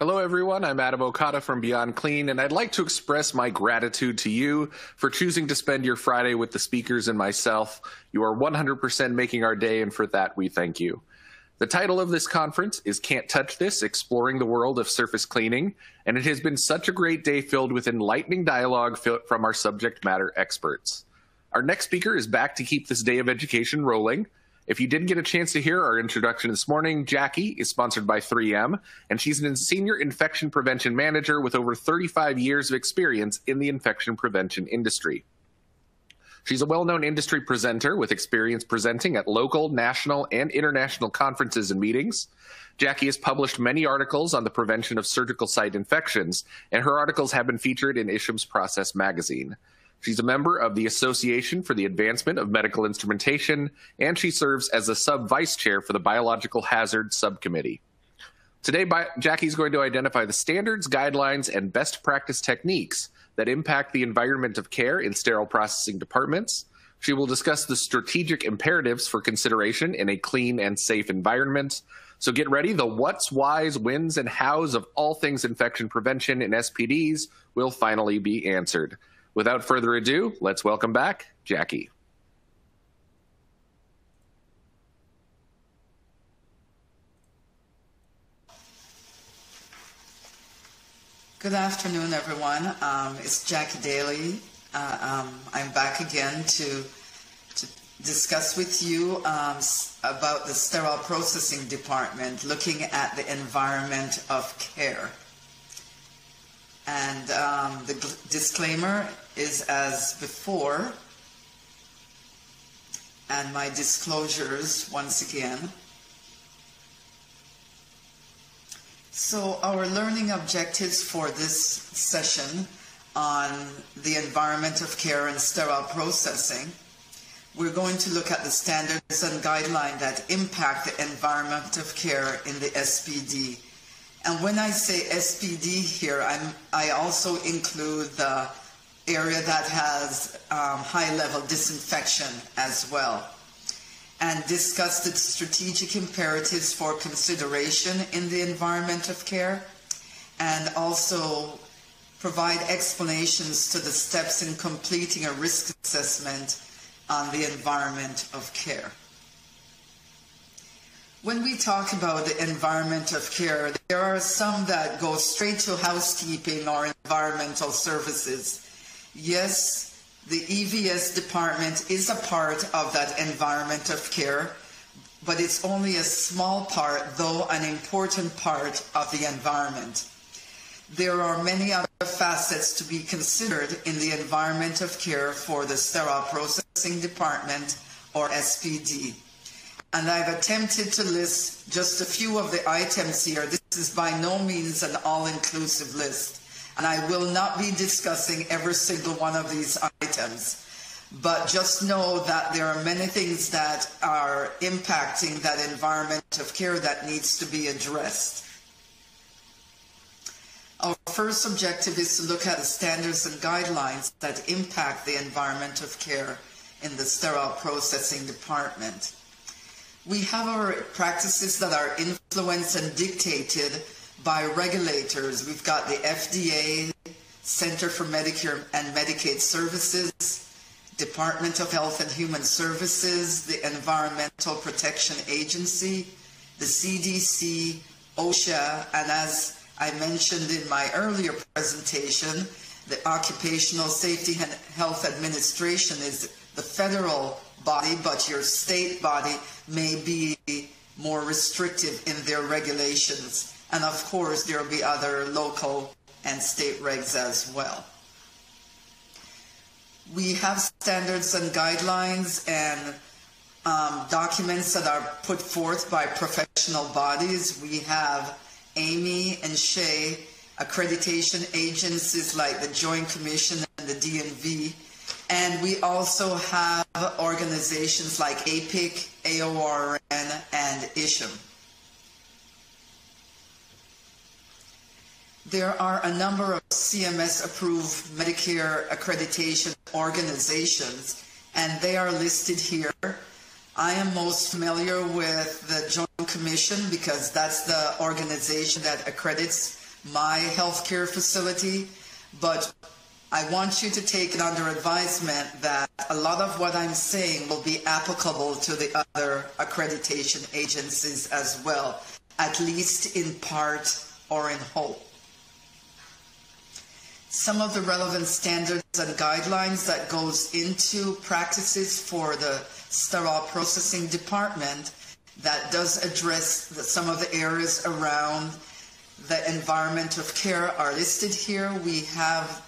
Hello, everyone. I'm Adam Okada from Beyond Clean, and I'd like to express my gratitude to you for choosing to spend your Friday with the speakers and myself. You are 100% making our day, and for that, we thank you. The title of this conference is Can't Touch This, Exploring the World of Surface Cleaning, and it has been such a great day filled with enlightening dialogue from our subject matter experts. Our next speaker is back to keep this day of education rolling. If you didn't get a chance to hear our introduction this morning, Jackie is sponsored by 3M, and she's a senior infection prevention manager with over 35 years of experience in the infection prevention industry. She's a well-known industry presenter with experience presenting at local, national, and international conferences and meetings. Jackie has published many articles on the prevention of surgical site infections, and her articles have been featured in Isham's Process magazine. She's a member of the Association for the Advancement of Medical Instrumentation, and she serves as a sub-vice chair for the Biological Hazard Subcommittee. Today, Jackie's going to identify the standards, guidelines, and best practice techniques that impact the environment of care in sterile processing departments. She will discuss the strategic imperatives for consideration in a clean and safe environment. So get ready, the what's, whys, whens, and hows of all things infection prevention in SPDs will finally be answered. Without further ado, let's welcome back Jackie. Good afternoon, everyone. It's Jackie Daly. I'm back again to discuss with you about the Sterile Processing Department, looking at the environment of care. And the disclaimer is as before, and my disclosures once again. So our learning objectives for this session on the environment of care and sterile processing, we're going to look at the standards and guidelines that impact the environment of care in the SPD. And when I say SPD here, I also include the area that has high-level disinfection as well, and discuss the strategic imperatives for consideration in the environment of care, and also provide explanations to the steps in completing a risk assessment on the environment of care. When we talk about the environment of care, there are some that go straight to housekeeping or environmental services. Yes, the EVS department is a part of that environment of care, but it's only a small part, though an important part of the environment. There are many other facets to be considered in the environment of care for the Sterile Processing Department, or SPD. And I've attempted to list just a few of the items here. This is by no means an all-inclusive list, and I will not be discussing every single one of these items. But just know that there are many things that are impacting that environment of care that needs to be addressed. Our first objective is to look at the standards and guidelines that impact the environment of care in the Sterile Processing Department. We have our practices that are influenced and dictated by regulators. We've got the FDA, Center for Medicare and Medicaid Services, Department of Health and Human Services, the Environmental Protection Agency, the CDC, OSHA, and as I mentioned in my earlier presentation, the Occupational Safety and Health Administration is the federal body, but your state body may be more restrictive in their regulations. And of course, there will be other local and state regs as well. We have standards and guidelines and documents that are put forth by professional bodies. We have AMI and SHE, accreditation agencies like the Joint Commission and the DNV. And we also have organizations like APIC, AORN, and Isham. There are a number of CMS-approved Medicare accreditation organizations, and they are listed here. I am most familiar with the Joint Commission because that's the organization that accredits my healthcare facility, but I want you to take it under advisement that a lot of what I'm saying will be applicable to the other accreditation agencies as well, at least in part or in whole. Some of the relevant standards and guidelines that goes into practices for the sterile processing department that does address some of the areas around the environment of care are listed here. We have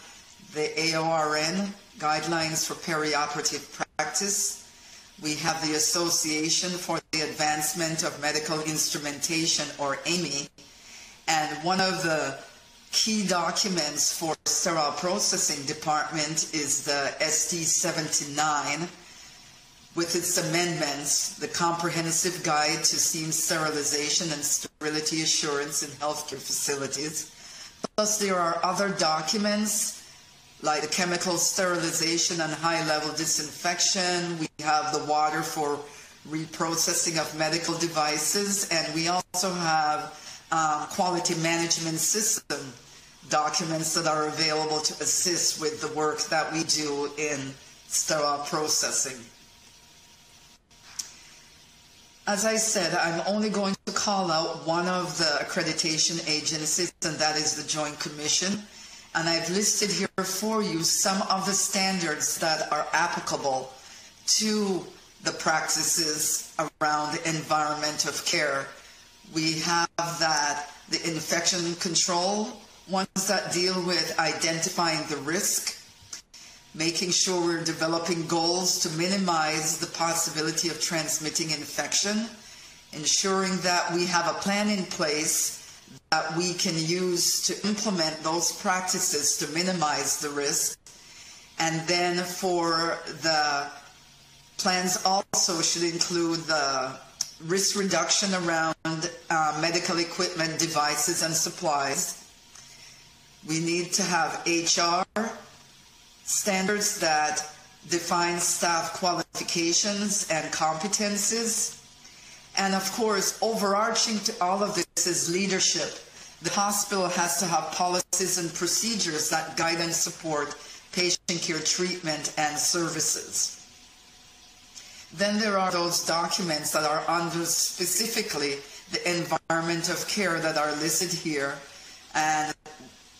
the AORN, Guidelines for Perioperative Practice. We have the Association for the Advancement of Medical Instrumentation, or AMI. And one of the key documents for sterile processing department is the SD 79 with its amendments, the Comprehensive Guide to Steam Sterilization and Sterility Assurance in Healthcare Facilities. Plus there are other documents like the chemical sterilization and high-level disinfection. We have the water for reprocessing of medical devices, and we also have quality management system documents that are available to assist with the work that we do in sterile processing. As I said, I'm only going to call out one of the accreditation agencies, and that is the Joint Commission. And I've listed here for you some of the standards that are applicable to the practices around the environment of care. We have that the infection control, ones that deal with identifying the risk, making sure we're developing goals to minimize the possibility of transmitting infection, ensuring that we have a plan in place that we can use to implement those practices to minimize the risk. And then for the plans also should include the risk reduction around medical equipment, devices, and supplies. We need to have HR standards that define staff qualifications and competencies. And of course, overarching to all of this is leadership. The hospital has to have policies and procedures that guide and support patient care treatment and services. Then there are those documents that are under specifically the environment of care that are listed here. And a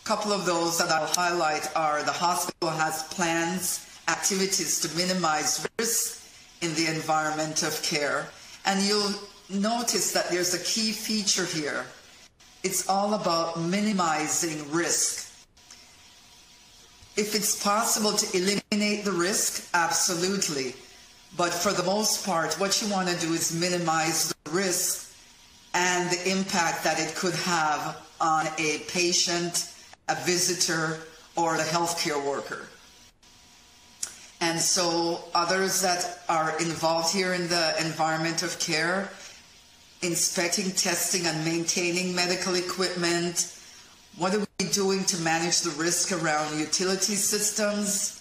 couple of those that I'll highlight are the hospital has plans, activities to minimize risk in the environment of care. And you'll notice that there's a key feature here. It's all about minimizing risk. If it's possible to eliminate the risk, absolutely. But for the most part, what you want to do is minimize the risk and the impact that it could have on a patient, a visitor, or the healthcare worker. And so others that are involved here in the environment of care, inspecting, testing, and maintaining medical equipment. What are we doing to manage the risk around utility systems?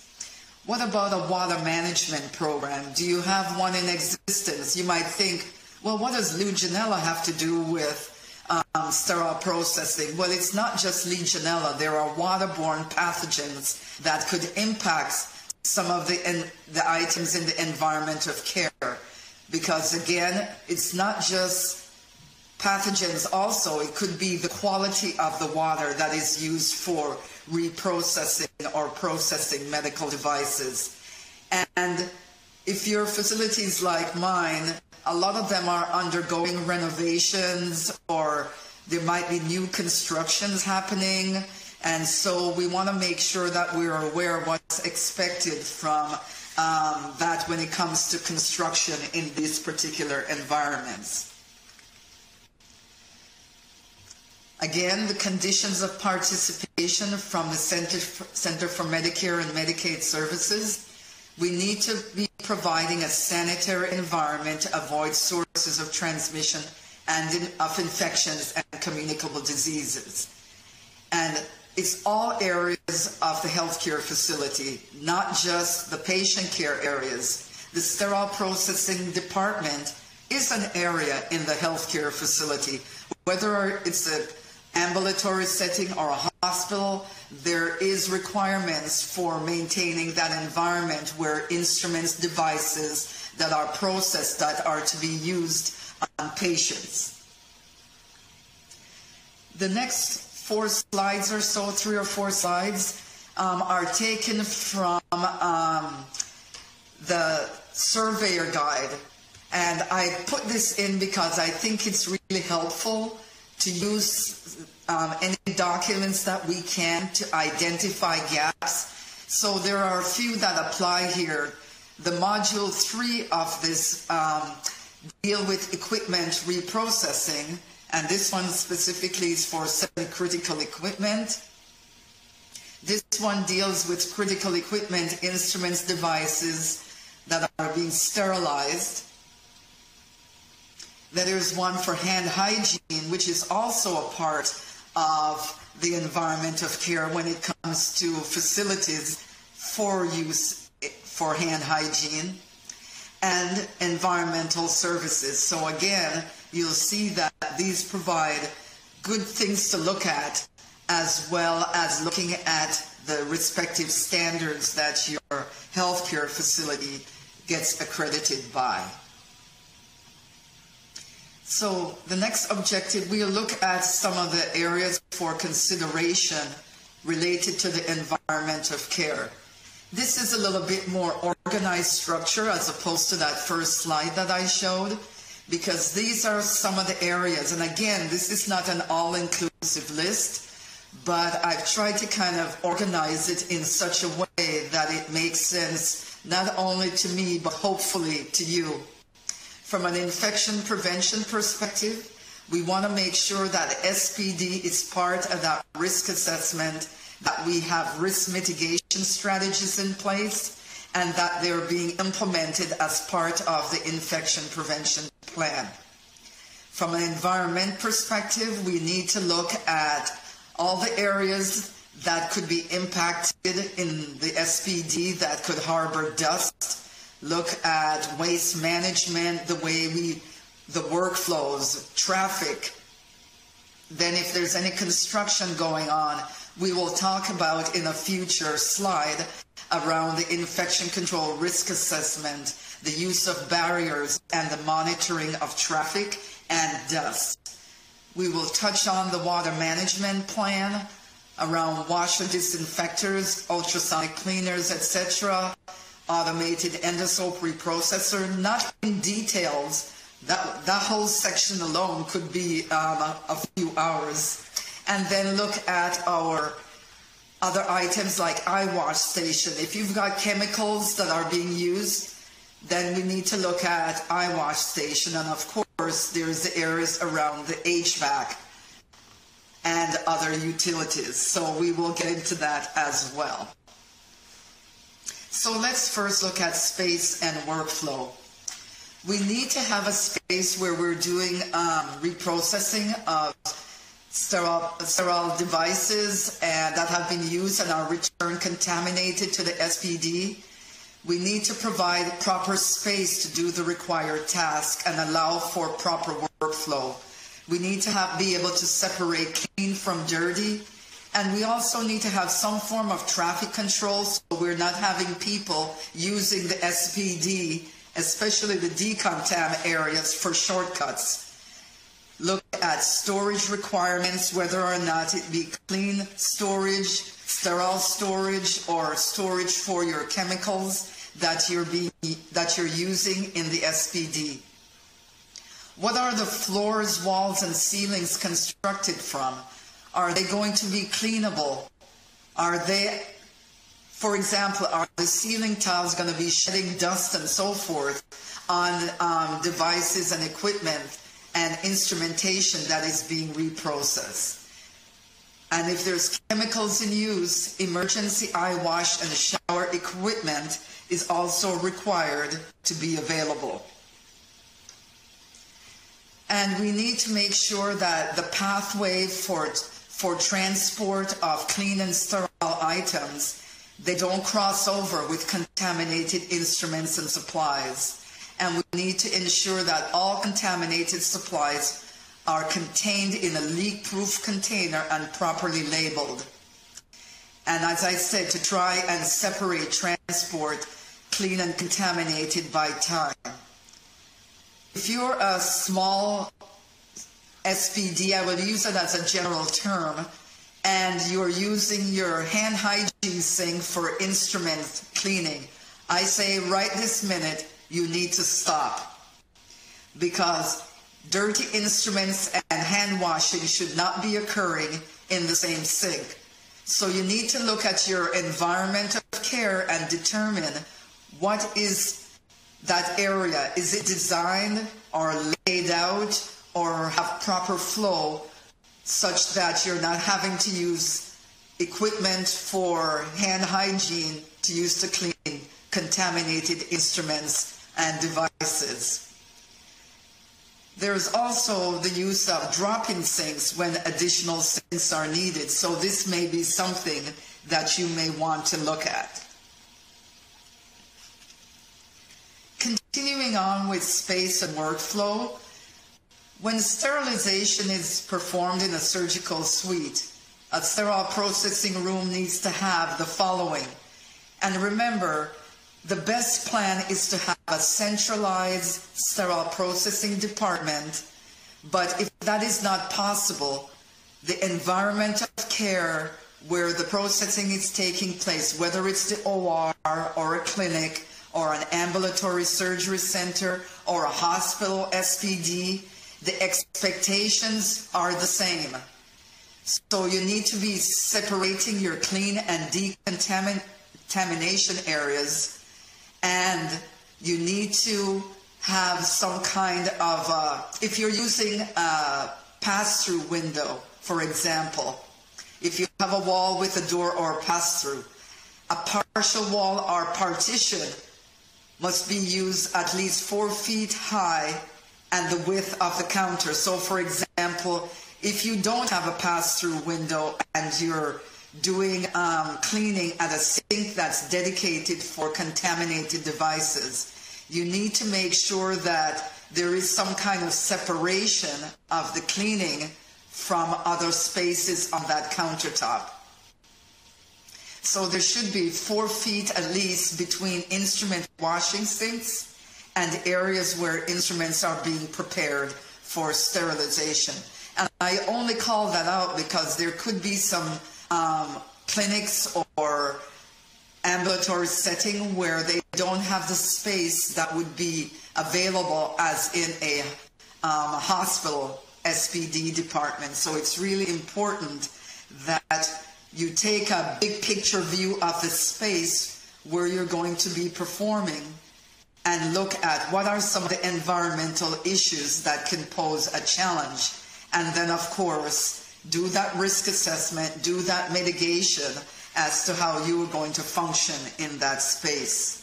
What about a water management program? Do you have one in existence? You might think, well, what does Legionella have to do with sterile processing? Well, it's not just Legionella. There are waterborne pathogens that could impact some of the items in the environment of care. Because again, it's not just pathogens also, it could be the quality of the water that is used for reprocessing or processing medical devices. And if your facilities like mine, a lot of them are undergoing renovations or there might be new constructions happening. And so we want to make sure that we're aware of what's expected from that when it comes to construction in these particular environments. Again, the conditions of participation from the Center for Medicare and Medicaid Services. We need to be providing a sanitary environment to avoid sources of transmission and of infections and communicable diseases. And it's all areas of the healthcare facility, not just the patient care areas. The sterile processing department is an area in the healthcare facility, whether it's a ambulatory setting or a hospital, there is requirements for maintaining that environment where instruments, devices that are processed, that are to be used on patients. The next 4 slides or so, 3 or 4 slides, are taken from the surveyor guide. And I put this in because I think it's really helpful to use any documents that we can to identify gaps. So there are a few that apply here. The module 3 of this deal with equipment reprocessing, and this one specifically is for semi-critical equipment. This one deals with critical equipment, instruments, devices that are being sterilized. Then there's one for hand hygiene, which is also a part of the environment of care when it comes to facilities for use for hand hygiene, and environmental services. So again, you'll see that these provide good things to look at, as well as looking at the respective standards that your healthcare facility gets accredited by. So the next objective, we'll look at some of the areas for consideration related to the environment of care. This is a little bit more organized structure as opposed to that first slide that I showed, because these are some of the areas. And again, this is not an all-inclusive list, but I've tried to kind of organize it in such a way that it makes sense not only to me, but hopefully to you. From an infection prevention perspective, we want to make sure that SPD is part of that risk assessment, that we have risk mitigation strategies in place, and that they're being implemented as part of the infection prevention plan. From an environment perspective, we need to look at all the areas that could be impacted in the SPD that could harbor dust. Look at waste management, the workflows, traffic. Then if there's any construction going on, we will talk about in a future slide around the infection control risk assessment, the use of barriers, and the monitoring of traffic and dust. We will touch on the water management plan around washer disinfectors, ultrasonic cleaners, etc., automated endosoap reprocessor, not in details. That whole section alone could be a few hours. And then look at our other items like eye wash station. If you've got chemicals that are being used, then we need to look at eye wash station. And of course, there's the areas around the HVAC and other utilities. So we will get into that as well. So let's first look at space and workflow. We need to have a space where we're doing reprocessing of sterile devices and that have been used and are returned contaminated to the SPD. We need to provide proper space to do the required task and allow for proper workflow. We need to be able to separate clean from dirty. And we also need to have some form of traffic control so we're not having people using the SPD, especially the decontam areas, for shortcuts. Look at storage requirements, whether or not it be clean storage, sterile storage, or storage for your chemicals that you're using in the SPD. What are the floors, walls, and ceilings constructed from? Are they going to be cleanable? Are they, for example, are the ceiling tiles going to be shedding dust and so forth on devices and equipment and instrumentation that is being reprocessed? And if there's chemicals in use, emergency eye wash and shower equipment is also required to be available. And we need to make sure that the pathway for transport of clean and sterile items, they don't cross over with contaminated instruments and supplies. And we need to ensure that all contaminated supplies are contained in a leak-proof container and properly labeled. And as I said, to try and separate transport, clean and contaminated by time. If you're a small SPD, I will use it as a general term, and you're using your hand hygiene sink for instrument cleaning, I say right this minute, you need to stop. Because dirty instruments and hand washing should not be occurring in the same sink. So you need to look at your environment of care and determine what is that area. Is it designed or laid out or have proper flow such that you're not having to use equipment for hand hygiene to use to clean contaminated instruments and devices. There's also the use of drop-in sinks when additional sinks are needed. So this may be something that you may want to look at. Continuing on with space and workflow, when sterilization is performed in a surgical suite, a sterile processing room needs to have the following. And remember, the best plan is to have a centralized sterile processing department, but if that is not possible, the environment of care where the processing is taking place, whether it's the OR or a clinic or an ambulatory surgery center or a hospital SPD, the expectations are the same. So you need to be separating your clean and decontamination areas, and you need to have some kind of, if you're using a pass-through window, for example, if you have a wall with a door or a pass-through, a partial wall or partition must be used at least 4 feet high and the width of the counter. So for example, if you don't have a pass-through window and you're doing cleaning at a sink that's dedicated for contaminated devices, you need to make sure that there is some kind of separation of the cleaning from other spaces on that countertop. So there should be 4 feet at least between instrument washing sinks and areas where instruments are being prepared for sterilization. And I only call that out because there could be some clinics or ambulatory setting where they don't have the space that would be available as in a hospital SPD department. So it's really important that you take a big picture view of the space where you're going to be performing and look at what are some of the environmental issues that can pose a challenge. And then, of course, do that risk assessment, do that mitigation as to how you are going to function in that space.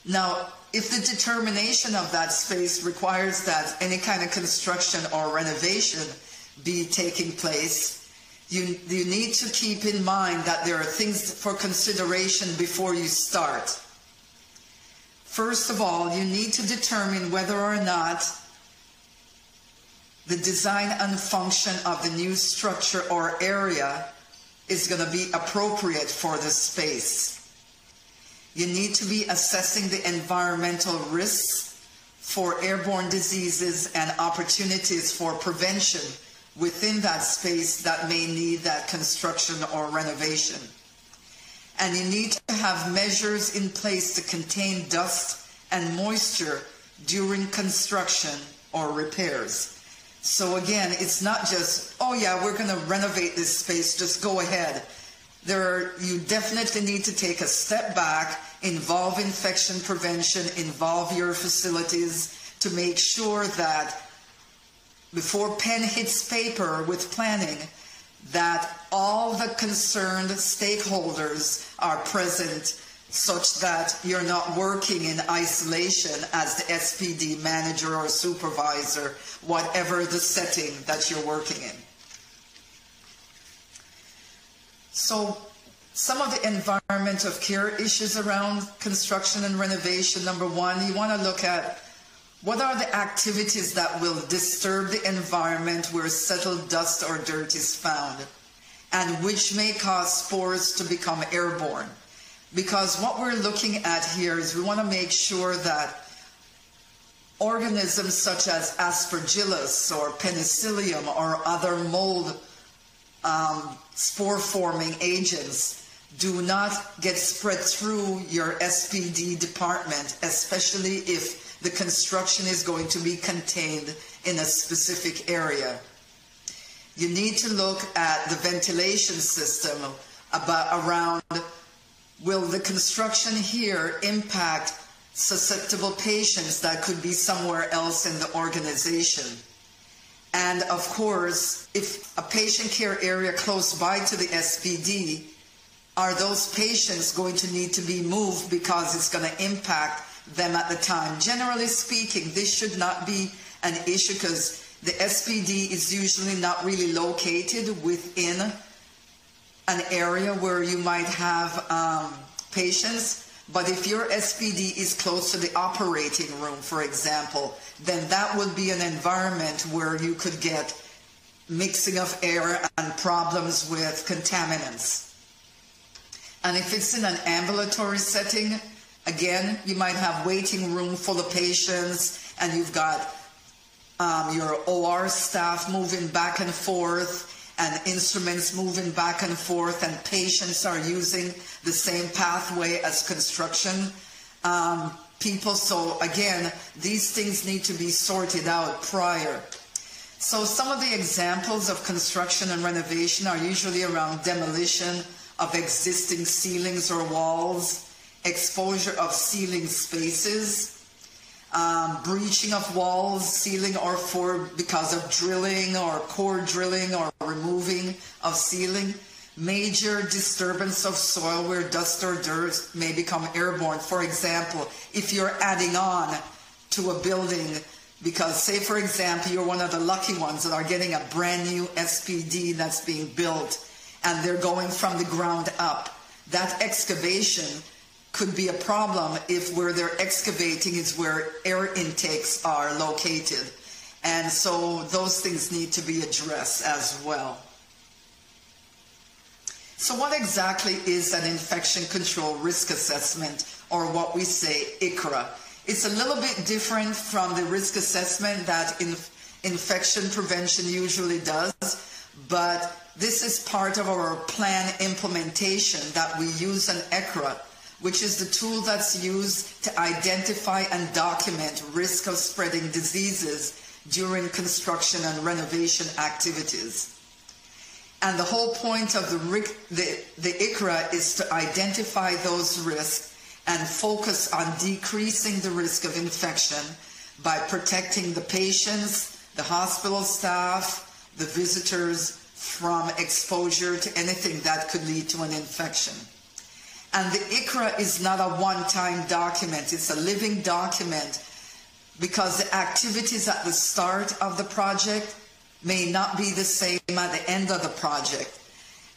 Now, if the determination of that space requires that any kind of construction or renovation be taking place, you need to keep in mind that there are things for consideration before you start. First of all, you need to determine whether or not the design and function of the new structure or area is going to be appropriate for the space. You need to be assessing the environmental risks for airborne diseases and opportunities for prevention within that space that may need that construction or renovation. And you need to have measures in place to contain dust and moisture during construction or repairs. So again, it's not just, oh yeah, we're going to renovate this space, just go ahead. You definitely need to take a step back, involve infection prevention, involve your facilities to make sure that before pen hits paper with planning, that all the concerned stakeholders are present such that you're not working in isolation as the SPD manager or supervisor, whatever the setting that you're working in. So some of the environment of care issues around construction and renovation. Number one, you want to look at What are the activities that will disturb the environment where settled dust or dirt is found, and which may cause spores to become airborne? Because what we're looking at here is we want to make sure that organisms such as aspergillus or penicillium or other mold spore-forming agents do not get spread through your SPD department, especially if the construction is going to be contained in a specific area. You need to look at the ventilation system around, will the construction here impact susceptible patients that could be somewhere else in the organization? And of course, if a patient care area close by to the SPD, are those patients going to need to be moved because it's going to impact them at the time? Generally speaking, this should not be an issue because the SPD is usually not really located within an area where you might have patients. But if your SPD is close to the operating room, for example, then that would be an environment where you could get mixing of air and problems with contaminants. And if it's in an ambulatory setting, again, you might have waiting room full of patients, and you've got your OR staff moving back and forth, and instruments moving back and forth, and patients are using the same pathway as construction people. So again, these things need to be sorted out prior. So some of the examples of construction and renovation are usually around demolition of existing ceilings or walls, exposure of ceiling spaces, breaching of walls, ceiling or floor because of drilling or core drilling or removing of ceiling, major disturbance of soil where dust or dirt may become airborne. For example, if you're adding on to a building, because say for example you're one of the lucky ones that are getting a brand new SPD that's being built and they're going from the ground up, that excavation could be a problem if where they're excavating is where air intakes are located. And so those things need to be addressed as well. So what exactly is an infection control risk assessment, or what we say ICRA? It's a little bit different from the risk assessment that infection prevention usually does, but this is part of our plan implementation that we use an ICRA, which is the tool that's used to identify and document risk of spreading diseases during construction and renovation activities. And the whole point of the ICRA is to identify those risks and focus on decreasing the risk of infection by protecting the patients, the hospital staff, the visitors from exposure to anything that could lead to an infection. And the ICRA is not a one-time document, it's a living document, because the activities at the start of the project may not be the same at the end of the project.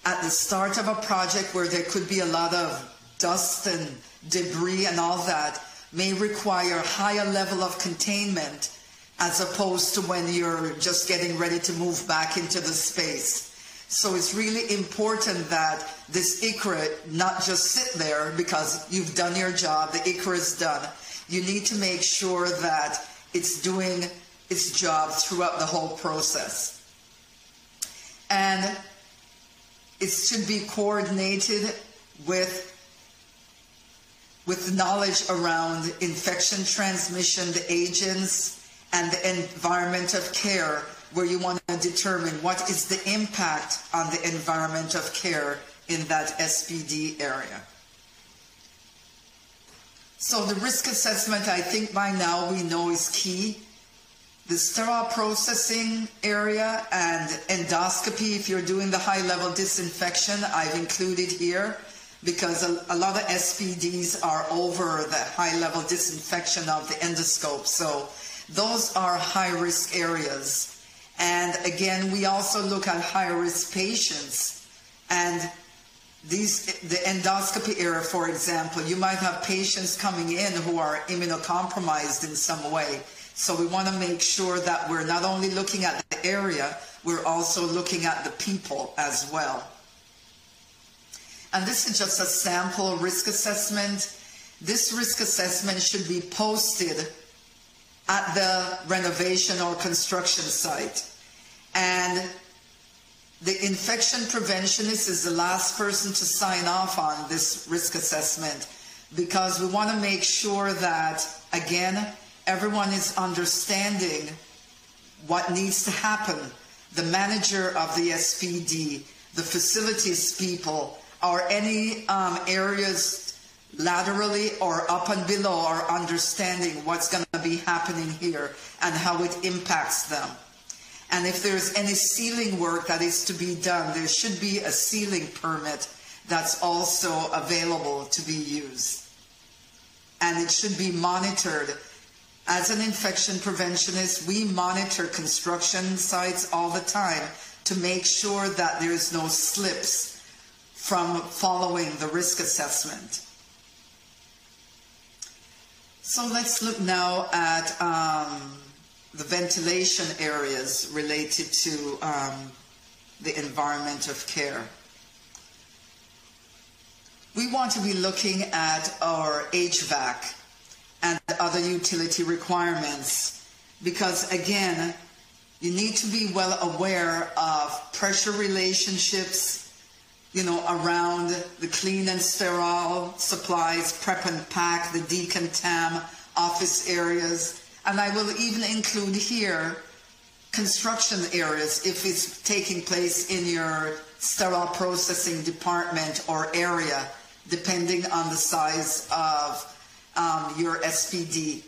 At the start of a project where there could be a lot of dust and debris and all that may require a higher level of containment as opposed to when you're just getting ready to move back into the space. So it's really important that this ICRA not just sit there because you've done your job, the ICRA is done. You need to make sure that it's doing its job throughout the whole process. And it should be coordinated with knowledge around infection transmission, the agents, and the environment of care, where you want to determine what is the impact on the environment of care in that SPD area. So the risk assessment, I think by now we know, is key. The sterile processing area and endoscopy, if you're doing the high-level disinfection, I've included here because a lot of SPDs are over the high-level disinfection of the endoscope. So those are high-risk areas. And again, we also look at high-risk patients. And the endoscopy area, for example, you might have patients coming in who are immunocompromised in some way. So we want to make sure that we're not only looking at the area, we're also looking at the people as well. And this is just a sample risk assessment. This risk assessment should be posted at the renovation or construction site. And the infection preventionist is the last person to sign off on this risk assessment, because we want to make sure that, again, everyone is understanding what needs to happen. The manager of the SPD, the facilities people, or any areas laterally or up and below are understanding what's going to be happening here and how it impacts them. And if there's any sealing work that is to be done, there should be a sealing permit that's also available to be used. And it should be monitored. As an infection preventionist, we monitor construction sites all the time to make sure that there's no slips from following the risk assessment. So let's look now at the ventilation areas related to the environment of care. We want to be looking at our HVAC and other utility requirements, because again, you need to be well aware of pressure relationships, around the clean and sterile supplies, prep and pack, the decontam, office areas, and I will even include here construction areas if it's taking place in your sterile processing department or area, depending on the size of your SPD.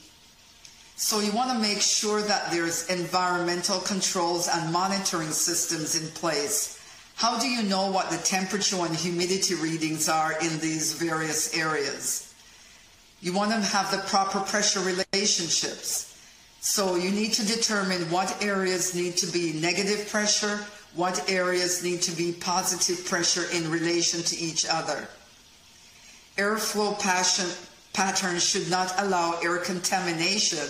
So you want to make sure that there's environmental controls and monitoring systems in place. How do you know what the temperature and humidity readings are in these various areas? You want to have the proper pressure relationships. So you need to determine what areas need to be negative pressure, what areas need to be positive pressure in relation to each other. Airflow patterns should not allow air contamination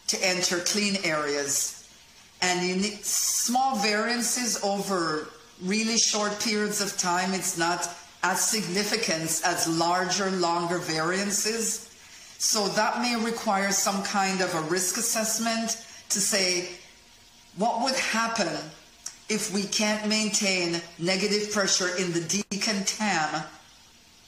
to enter clean areas. And you need small variances over really short periods of time. It's not as significant as larger, longer variances. So that may require some kind of a risk assessment to say, what would happen if we can't maintain negative pressure in the decontam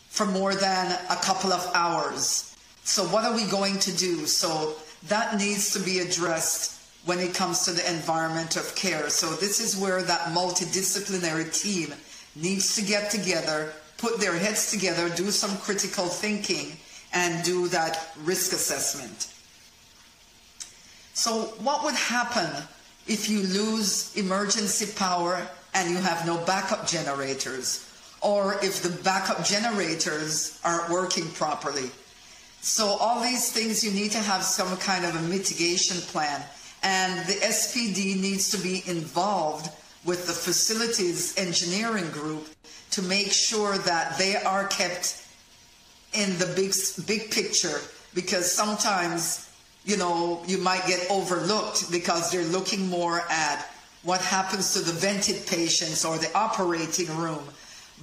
for more than a couple of hours? So what are we going to do? So that needs to be addressed when it comes to the environment of care. So this is where that multidisciplinary team needs to get together, put their heads together, do some critical thinking, and do that risk assessment. So what would happen if you lose emergency power and you have no backup generators, or if the backup generators aren't working properly? So all these things, you need to have some kind of a mitigation plan. And the SPD needs to be involved with the facilities engineering group to make sure that they are kept in the big picture, because sometimes, you might get overlooked because they're looking more at what happens to the vented patients or the operating room.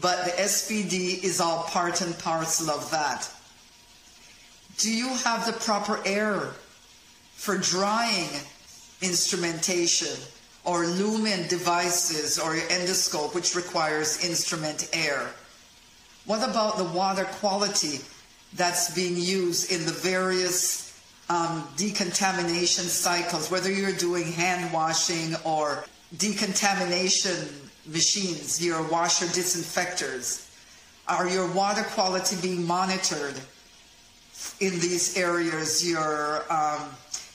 But the SPD is all part and parcel of that. Do you have the proper air for drying instrumentation or lumen devices or your endoscope, which requires instrument air? What about the water quality that's being used in the various decontamination cycles, whether you're doing hand washing or decontamination machines, your washer disinfectors? Are your water quality being monitored in these areas?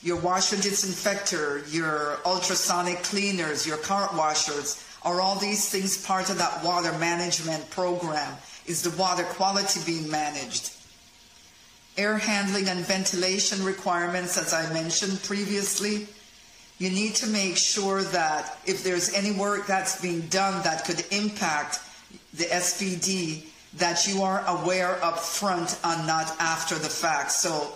Your washer disinfector, your ultrasonic cleaners, your cart washers, are all these things part of that water management program? Is the water quality being managed? Air handling and ventilation requirements, as I mentioned previously, you need to make sure that if there's any work that's being done that could impact the SPD, that you are aware up front and not after the fact. So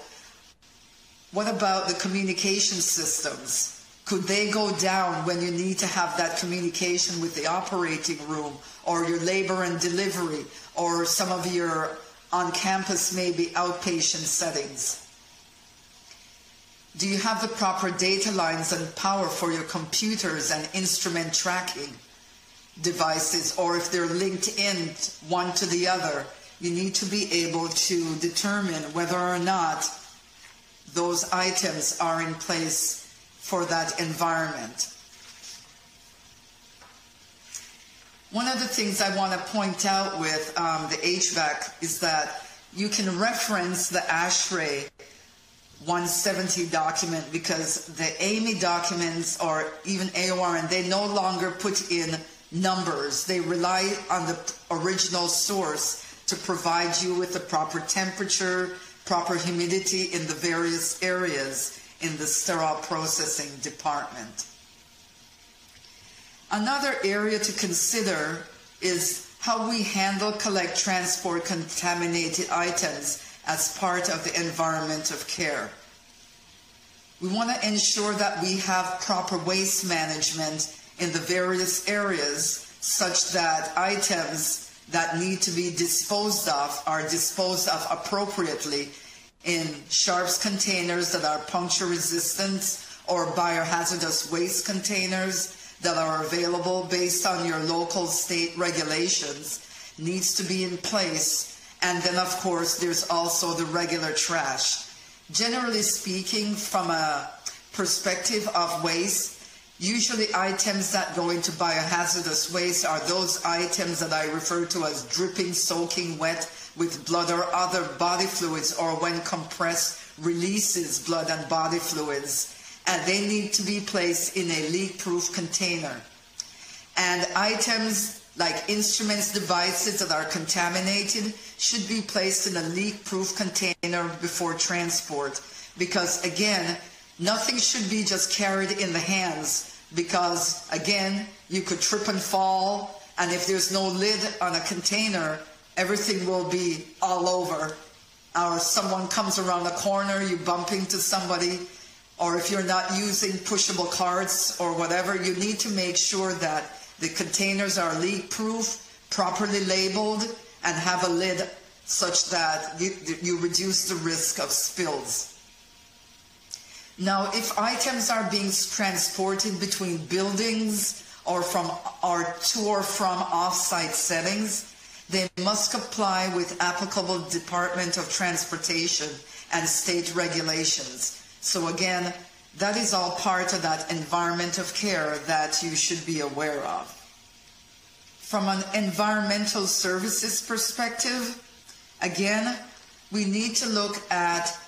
What about the communication systems? Could they go down when you need to have that communication with the operating room or your labor and delivery or some of your on-campus maybe outpatient settings? Do you have the proper data lines and power for your computers and instrument tracking devices? Or if they're linked in one to the other, you need to be able to determine whether or not those items are in place for that environment. One of the things I want to point out with the HVAC is that you can reference the ASHRAE 170 document, because the AMI documents or even AOR, and they no longer put in numbers. They rely on the original source to provide you with the proper temperature, proper humidity in the various areas in the sterile processing department. Another area to consider is how we handle, collect, transport contaminated items as part of the environment of care. We want to ensure that we have proper waste management in the various areas such that items that need to be disposed of are disposed of appropriately in sharps containers that are puncture resistant or biohazardous waste containers that are available based on your local state regulations needs to be in place. And then of course there's also the regular trash. Generally speaking, from a perspective of waste, usually items that go into biohazardous waste are those items that I refer to as dripping, soaking wet with blood or other body fluids, or when compressed releases blood and body fluids, and they need to be placed in a leak-proof container. And items like instruments, devices that are contaminated should be placed in a leak-proof container before transport, because again, nothing should be just carried in the hands, because again, you could trip and fall, and if there's no lid on a container, everything will be all over. Or someone comes around the corner, you bump into somebody, or if you're not using pushable carts or whatever, you need to make sure that the containers are leak-proof, properly labeled, and have a lid such that you reduce the risk of spills. Now, if items are being transported between buildings or to or from off-site settings, they must comply with applicable Department of Transportation and state regulations. So again, that is all part of that environment of care that you should be aware of. From an environmental services perspective, again, we need to look at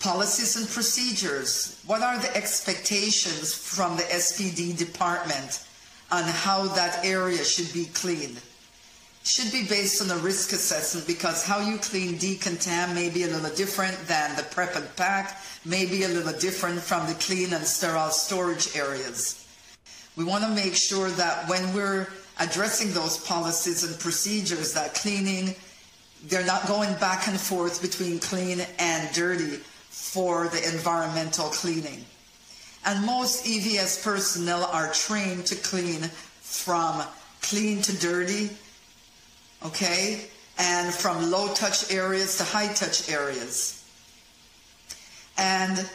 policies and procedures. What are the expectations from the SPD department on how that area should be cleaned? Should be based on a risk assessment, because how you clean decontam may be a little different than the prep and pack, may be a little different from the clean and sterile storage areas. We want to make sure that when we're addressing those policies and procedures, that cleaning, they're not going back and forth between clean and dirty for the environmental cleaning. And most EVS personnel are trained to clean from clean to dirty, okay, and from low-touch areas to high-touch areas. And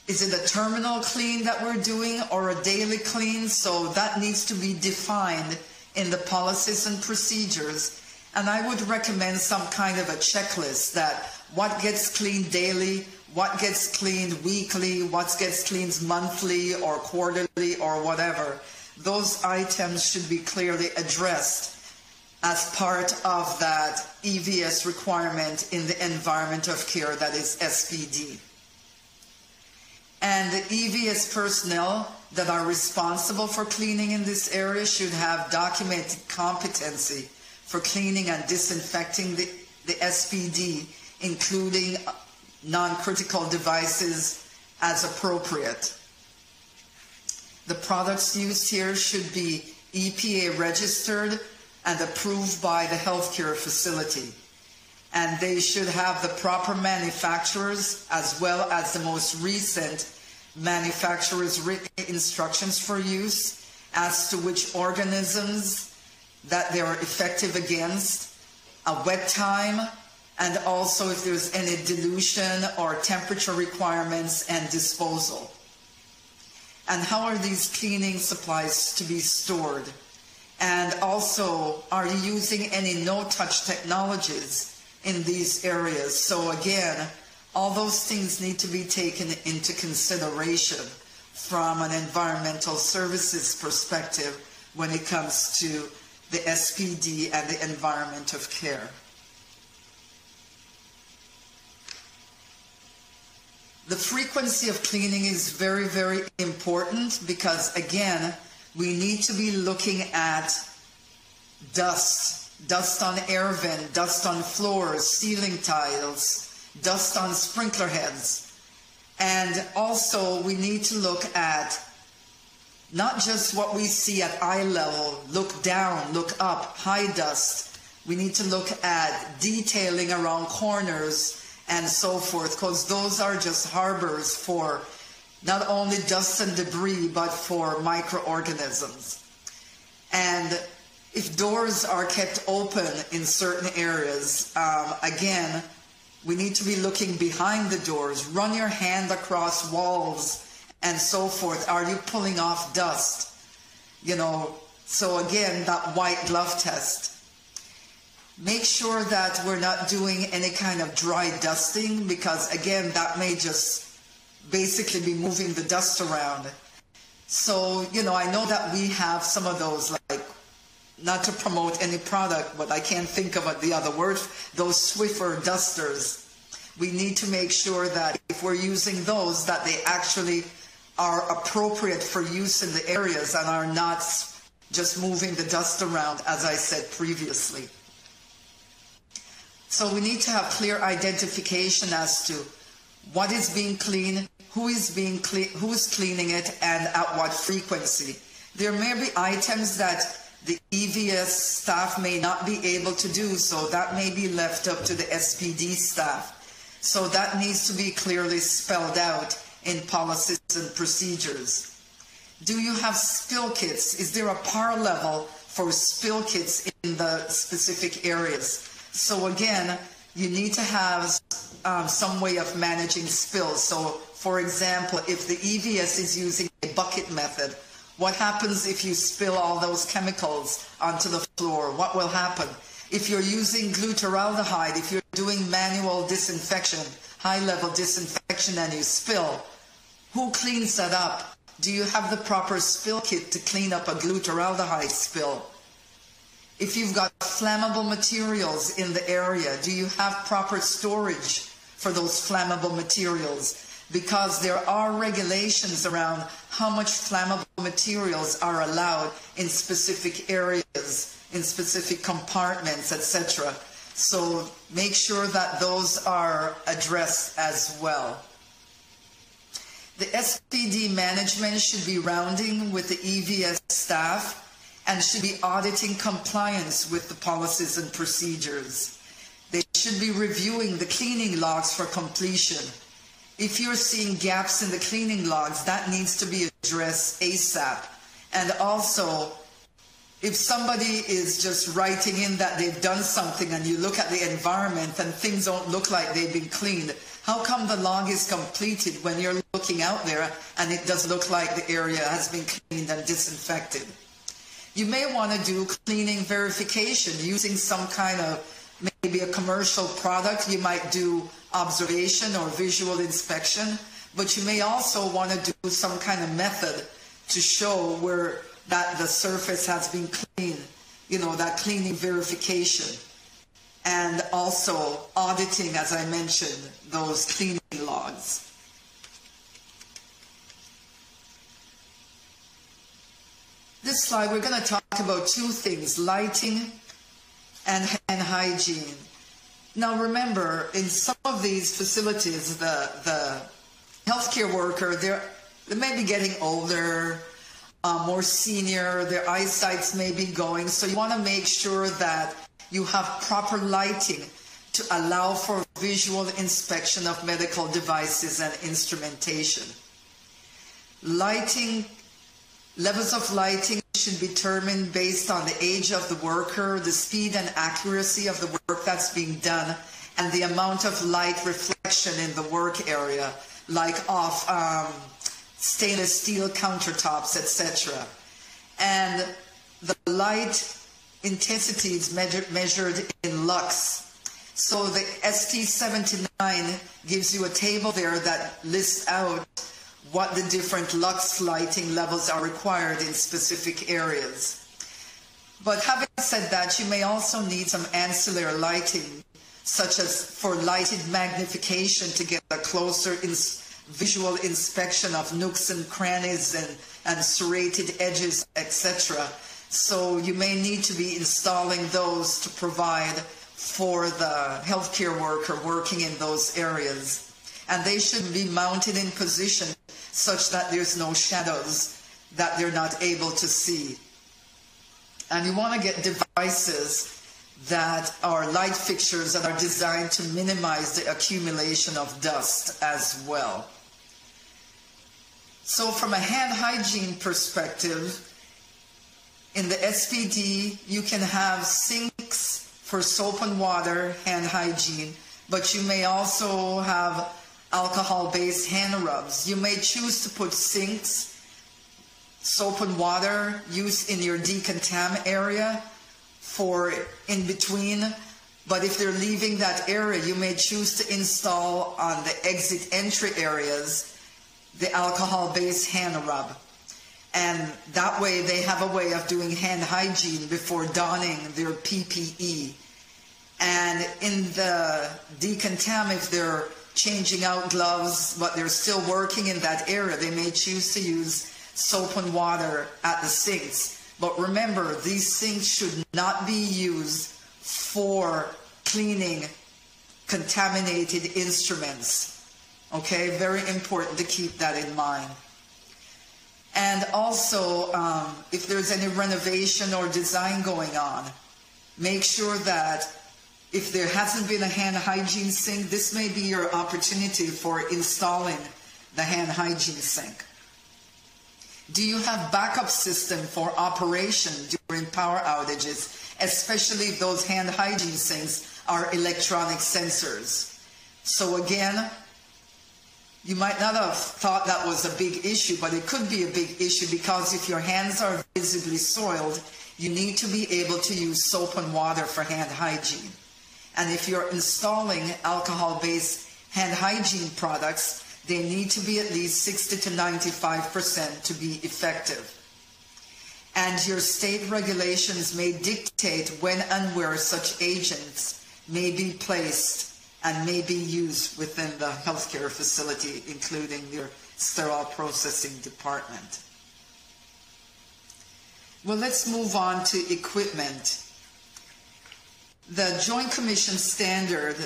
is it a terminal clean that we're doing or a daily clean? So that needs to be defined in the policies and procedures. And I would recommend some kind of a checklist that what gets cleaned daily, what gets cleaned weekly, what gets cleaned monthly or quarterly or whatever. Those items should be clearly addressed as part of that EVS requirement in the environment of care, that is SPD. And the EVS personnel that are responsible for cleaning in this area should have documented competency for cleaning and disinfecting the SPD, including non-critical devices as appropriate. The products used here should be EPA registered and approved by the healthcare facility. and they should have the proper manufacturers as well as the most recent manufacturer's written instructions for use as to which organisms that they are effective against, a wet time, and also if there's any dilution or temperature requirements and disposal. And how are these cleaning supplies to be stored? And also, are you using any no-touch technologies in these areas? So again, all those things need to be taken into consideration from an environmental services perspective when it comes to the SPD and the environment of care. The frequency of cleaning is very, very important because, again, we need to be looking at dust on air vent, dust on floors, ceiling tiles, dust on sprinkler heads. And also we need to look at not just what we see at eye level, look down, look up, high dust. We need to look at detailing around corners and so forth, because those are just harbors for not only dust and debris, but for microorganisms. And if doors are kept open in certain areas, again, we need to be looking behind the doors. Run your hand across walls and so forth. Are you pulling off dust? You know, so again, that white glove test. Make sure that we're not doing any kind of dry dusting, because again, that may just basically be moving the dust around. So, you know, I know that we have some of those, like, not to promote any product, but I can't think of the other word, those Swiffer dusters. We need to make sure that if we're using those, that they actually are appropriate for use in the areas and are not just moving the dust around, as I said previously. So we need to have clear identification as to what is being cleaned, who is cleaning it, and at what frequency. There may be items that the EVS staff may not be able to do, so that may be left up to the SPD staff. So that needs to be clearly spelled out in policies and procedures. Do you have spill kits? Is there a par level for spill kits in the specific areas? So again, you need to have some way of managing spills. So for example, if the EVS is using a bucket method, what happens if you spill all those chemicals onto the floor? What will happen? If you're using glutaraldehyde, if you're doing manual disinfection, high-level disinfection, and you spill, who cleans that up? Do you have the proper spill kit to clean up a glutaraldehyde spill? If you've got flammable materials in the area, do you have proper storage for those flammable materials? Because there are regulations around how much flammable materials are allowed in specific areas, in specific compartments, etc. So make sure that those are addressed as well. The SPD management should be rounding with the EVS staff and should be auditing compliance with the policies and procedures. They should be reviewing the cleaning logs for completion. If you're seeing gaps in the cleaning logs, that needs to be addressed ASAP. And also, if somebody is just writing in that they've done something and you look at the environment and things don't look like they've been cleaned, how come the log is completed when you're looking out there and it does look like the area has been cleaned and disinfected? You may want to do cleaning verification using some kind of, maybe a commercial product. You might do observation or visual inspection, but you may also want to do some kind of method to show where that the surface has been cleaned, you know, that cleaning verification. And also auditing, as I mentioned, those cleaning logs. This slide, we're going to talk about two things, lighting and hand hygiene. Now remember, in some of these facilities, the healthcare worker, they may be getting older, more senior, their eyesights may be going, so you want to make sure that you have proper lighting to allow for visual inspection of medical devices and instrumentation. Levels of lighting should be determined based on the age of the worker, the speed and accuracy of the work that's being done, and the amount of light reflection in the work area, like off stainless steel countertops, etc. And the light intensity is measured in lux. So the ST79 gives you a table there that lists out what the different lux lighting levels are required in specific areas. But having said that, you may also need some ancillary lighting, such as for lighted magnification to get a closer visual inspection of nooks and crannies and serrated edges, etc. So you may need to be installing those to provide for the healthcare worker working in those areas. And they should be mounted in position such that there's no shadows that they're not able to see. And you want to get devices that are light fixtures that are designed to minimize the accumulation of dust as well. So from a hand hygiene perspective, in the SPD, you can have sinks for soap and water hand hygiene, but you may also have alcohol-based hand rubs. You may choose to put sinks, soap and water used in your decontam area for in between, but if they're leaving that area, you may choose to install on the exit entry areas the alcohol-based hand rub. And that way they have a way of doing hand hygiene before donning their PPE. And in the decontam, if they're changing out gloves, but they're still working in that area, they may choose to use soap and water at the sinks. But remember, these sinks should not be used for cleaning contaminated instruments. Okay, very important to keep that in mind. And also, if there's any renovation or design going on, make sure that if there hasn't been a hand hygiene sink, this may be your opportunity for installing the hand hygiene sink. Do you have backup system for operation during power outages, especially if those hand hygiene sinks are electronic sensors? So again, you might not have thought that was a big issue, but it could be a big issue because if your hands are visibly soiled, you need to be able to use soap and water for hand hygiene. And if you're installing alcohol-based hand hygiene products, they need to be at least 60 to 95% to be effective. And your state regulations may dictate when and where such agents may be placed and may be used within the healthcare facility, including your sterile processing department. Well, let's move on to equipment. The Joint Commission Standard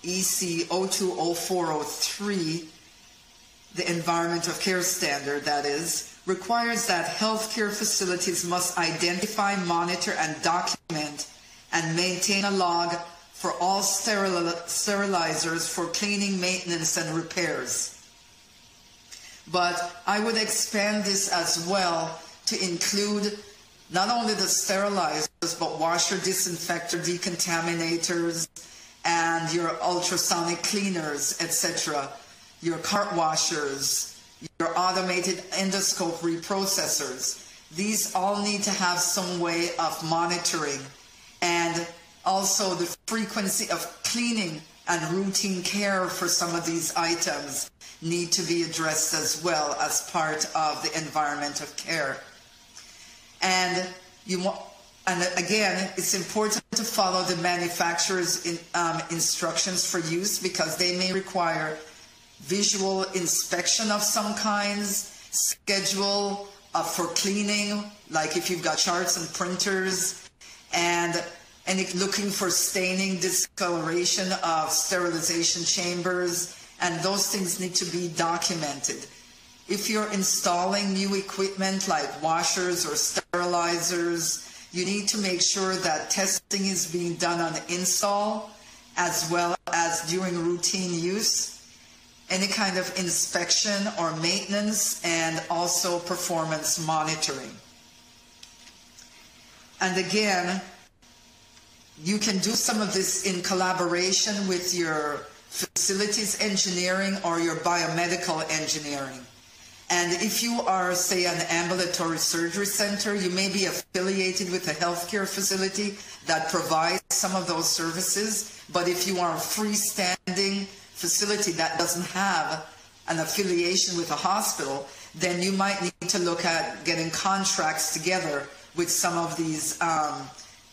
EC 020403, the Environment of Care Standard, that is, requires that healthcare facilities must identify, monitor, and document and maintain a log for all sterilizers for cleaning, maintenance, and repairs. But I would expand this as well to include not only the sterilizers, but washer, disinfector, decontaminators, and your ultrasonic cleaners, etc., your cart washers, your automated endoscope reprocessors. These all need to have some way of monitoring, and also the frequency of cleaning and routine care for some of these items need to be addressed as well as part of the environment of care. And again, it's important to follow the manufacturer's instructions for use, because they may require visual inspection of some kinds, schedule for cleaning, like if you've got charts and printers, and looking for staining, discoloration of sterilization chambers, and those things need to be documented. If you're installing new equipment like washers or sterilizers, you need to make sure that testing is being done on install as well as during routine use, any kind of inspection or maintenance, and also performance monitoring. And again, you can do some of this in collaboration with your facilities engineering or your biomedical engineering. And if you are, say, an ambulatory surgery center, you may be affiliated with a healthcare facility that provides some of those services. But if you are a freestanding facility that doesn't have an affiliation with a hospital, then you might need to look at getting contracts together with some of these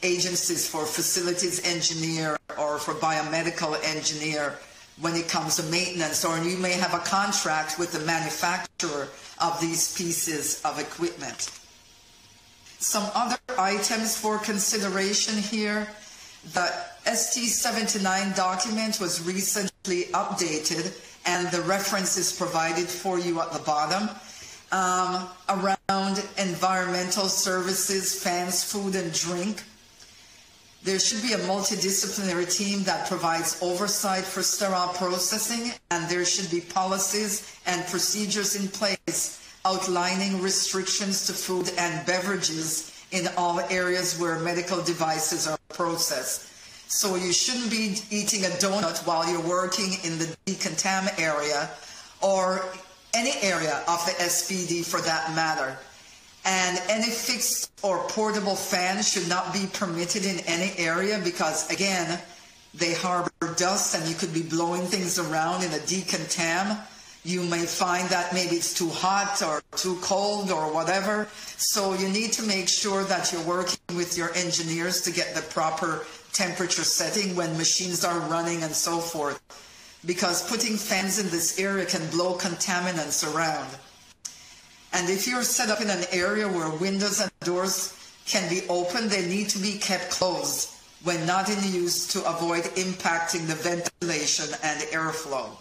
agencies for facilities engineer or for biomedical engineer when it comes to maintenance, or you may have a contract with the manufacturer of these pieces of equipment. Some other items for consideration here: the ST79 document was recently updated, and the reference is provided for you at the bottom. Around environmental services, fans, food, and drink. There should be a multidisciplinary team that provides oversight for sterile processing, and there should be policies and procedures in place outlining restrictions to food and beverages in all areas where medical devices are processed. So you shouldn't be eating a donut while you're working in the decontam area or any area of the SPD for that matter. And any fixed or portable fan should not be permitted in any area because, again, they harbor dust and you could be blowing things around in a decontam. You may find that maybe it's too hot or too cold or whatever. So you need to make sure that you're working with your engineers to get the proper temperature setting when machines are running and so forth, because putting fans in this area can blow contaminants around. And if you're set up in an area where windows and doors can be open, they need to be kept closed when not in use to avoid impacting the ventilation and airflow.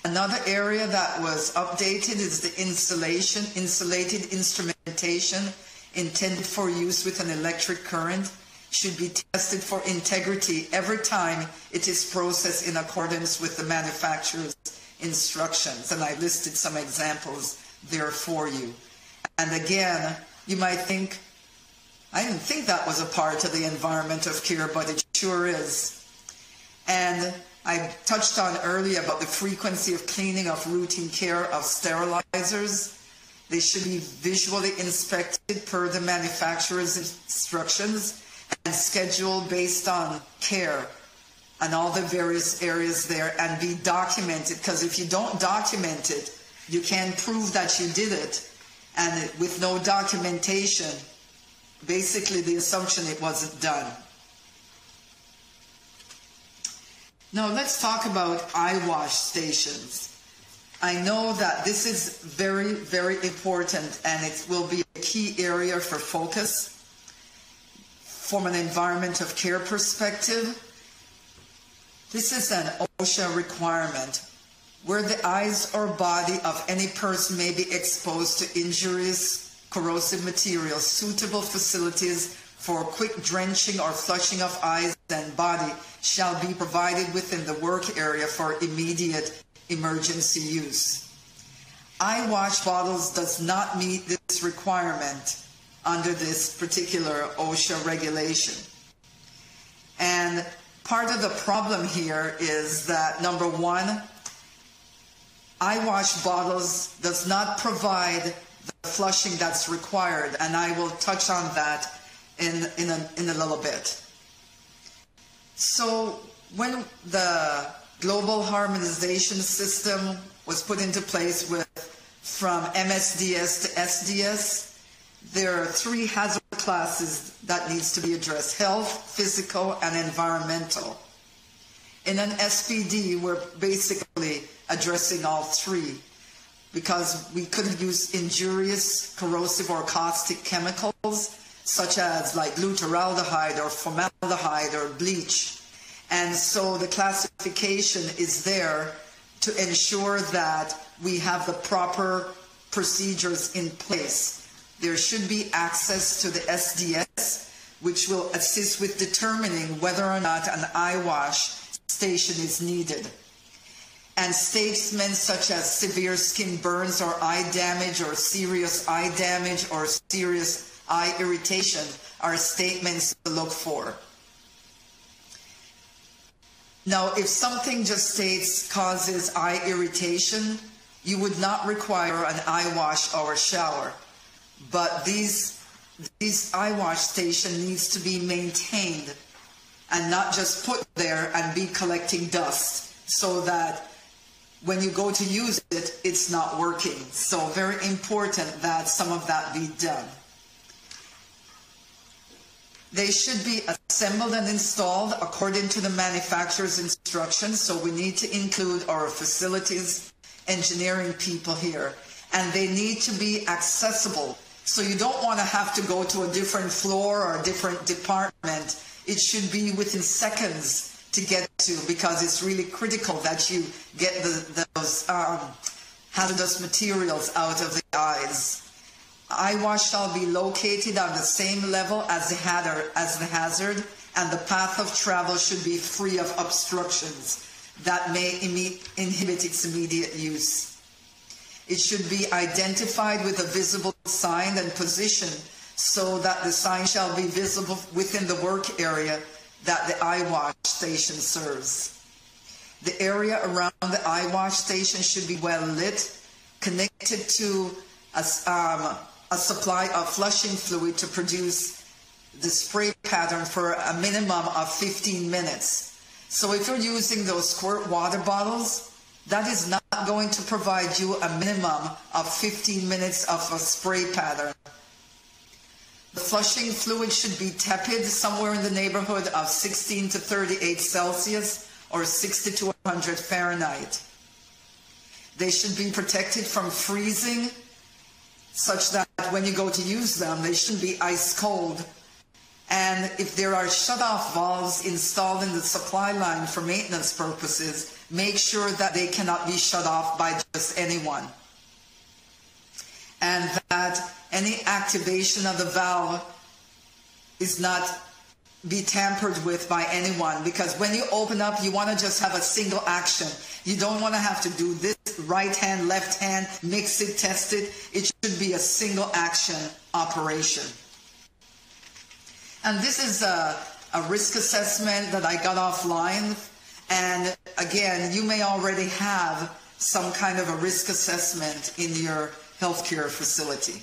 Another area that was updated is the insulated instrumentation intended for use with an electric current should be tested for integrity every time it is processed in accordance with the manufacturer's instructions. And I listed some examples there for you. And again, you might think, I didn't think that was a part of the environment of care, but it sure is. And I touched on earlier about the frequency of cleaning of routine care of sterilizers. They should be visually inspected per the manufacturer's instructions and scheduled based on care and all the various areas there, and be documented, because if you don't document it, you can't prove that you did it. And with no documentation, basically the assumption it wasn't done. Now let's talk about eye wash stations. I know that this is very, very important, and it will be a key area for focus from an environment of care perspective. This is an OSHA requirement where the eyes or body of any person may be exposed to injurious, corrosive materials. Suitable facilities for quick drenching or flushing of eyes and body shall be provided within the work area for immediate emergency use. Eye wash bottles does not meet this requirement under this particular OSHA regulation. And part of the problem here is that, number one, eye wash bottles does not provide the flushing that's required, and I will touch on that in a little bit. So when the global harmonization system was put into place from MSDS to SDS, there are 3 hazard classes that needs to be addressed: health, physical, and environmental. In an SPD, we're basically addressing all 3 because we couldn't use injurious, corrosive, or caustic chemicals such as like glutaraldehyde or formaldehyde or bleach. And so the classification is there to ensure that we have the proper procedures in place. There should be access to the SDS which will assist with determining whether or not an eye wash station is needed. And statements such as severe skin burns or eye damage or serious eye damage or serious eye irritation are statements to look for. Now, if something just states causes eye irritation, you would not require an eye wash or a shower. But these eye wash station needs to be maintained and not just put there and be collecting dust, so that when you go to use it, it's not working. So very important that some of that be done. They should be assembled and installed according to the manufacturer's instructions. So we need to include our facilities engineering people here. And they need to be accessible. So you don't want to have to go to a different floor or a different department. It should be within seconds to get to, because it's really critical that you get those hazardous materials out of the eyes. Eye wash shall be located on the same level as the hazard, and the path of travel should be free of obstructions that may inhibit its immediate use. It should be identified with a visible sign and position, so that the sign shall be visible within the work area that the eye wash station serves. The area around the eye wash station should be well lit, connected to a supply of flushing fluid to produce the spray pattern for a minimum of 15 minutes. So if you're using those squirt water bottles, that is not going to provide you a minimum of 15 minutes of a spray pattern. The flushing fluid should be tepid, somewhere in the neighborhood of 16 to 38 Celsius or 60 to 100 Fahrenheit. They should be protected from freezing, such that when you go to use them, they shouldn't be ice cold. And if there are shut-off valves installed in the supply line for maintenance purposes, make sure that they cannot be shut off by just anyone. And that any activation of the valve is not be tampered with by anyone, because when you open up, you want to just have a single action. You don't want to have to do this right hand, left hand, mix it, test it. It should be a single action operation. And this is a risk assessment that I got offline. And again, you may already have some kind of a risk assessment in your healthcare facility.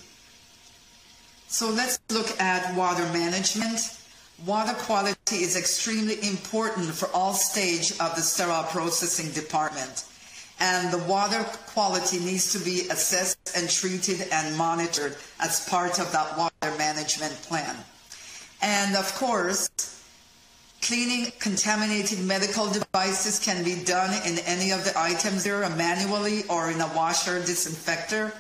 So let's look at water management. Water quality is extremely important for all stages of the sterile processing department. And the water quality needs to be assessed and treated and monitored as part of that water management plan. And of course, cleaning contaminated medical devices can be done in any of the items there, manually or in a washer disinfector.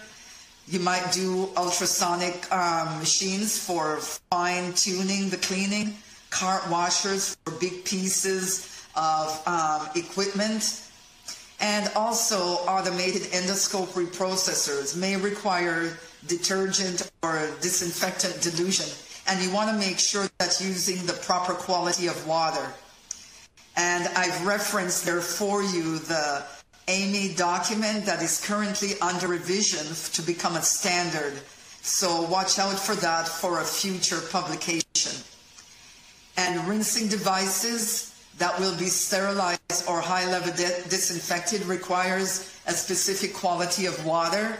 You might do ultrasonic machines for fine-tuning the cleaning, cart washers for big pieces of equipment, and also automated endoscope reprocessors may require detergent or disinfectant dilution. And you want to make sure that you're using the proper quality of water. And I've referenced there for you the AMI document that is currently under revision to become a standard. So watch out for that for a future publication. And rinsing devices that will be sterilized or high-level disinfected requires a specific quality of water.